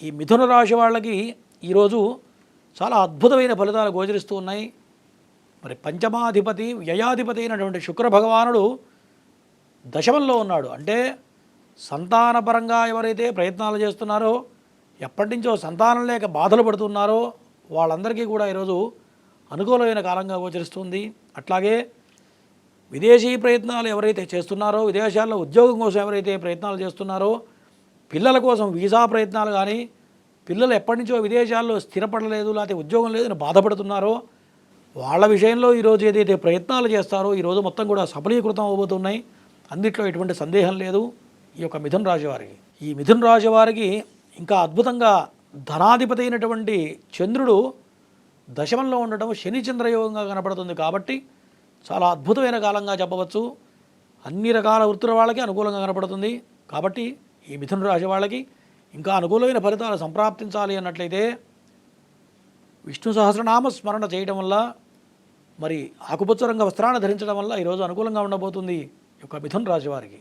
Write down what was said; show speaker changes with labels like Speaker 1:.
Speaker 1: ఈ మిథున రాశి వాళ్ళకి ఈరోజు చాలా అద్భుతమైన ఫలితాలు గోచరిస్తూ ఉన్నాయి. మరి పంచమాధిపతి వ్యయాధిపతి అయినటువంటి శుక్ర భగవానుడు దశమంలో ఉన్నాడు. అంటే సంతానపరంగా ఎవరైతే ప్రయత్నాలు చేస్తున్నారో, ఎప్పటి నుంచో సంతానం లేక బాధలు పడుతున్నారో వాళ్ళందరికీ కూడా ఈరోజు అనుకూలమైన కాలంగా గోచరిస్తుంది. అట్లాగే విదేశీ ప్రయత్నాలు ఎవరైతే చేస్తున్నారో, విదేశాల్లో ఉద్యోగం కోసం ఎవరైతే ప్రయత్నాలు చేస్తున్నారో, పిల్లల కోసం వీసా ప్రయత్నాలు కానీ, పిల్లలు ఎప్పటి నుంచో విదేశాల్లో స్థిరపడలేదు లేకపోతే ఉద్యోగం లేదని బాధపడుతున్నారో వాళ్ళ విషయంలో ఈరోజు ఏదైతే ప్రయత్నాలు చేస్తారో ఈరోజు మొత్తం కూడా సఫలీకృతం అవబోతున్నాయి. అన్నిట్లో ఎటువంటి సందేహం లేదు. ఈ యొక్క మిథున రాశి వారికి, ఈ మిథున రాశి వారికి ఇంకా అద్భుతంగా ధనాధిపతి అయినటువంటి చంద్రుడు దశమంలో ఉండటం శని చంద్రయోగంగా కనపడుతుంది. కాబట్టి చాలా అద్భుతమైన కాలంగా చెప్పవచ్చు. అన్ని రకాల వృత్తుల వాళ్ళకి అనుకూలంగా కనపడుతుంది. కాబట్టి ఈ మిథున రాశి వాళ్ళకి ఇంకా అనుకూలమైన ఫలితాలు సంప్రాప్తించాలి అన్నట్లయితే విష్ణు సహస్రనామ స్మరణ చేయడం వల్ల, మరి ఆకుపచ్చ రంగు వస్త్రాన్ని ధరించడం వల్ల ఈరోజు అనుకూలంగా ఉండబోతుంది ఈ యొక్క మిథున రాశి వారికి.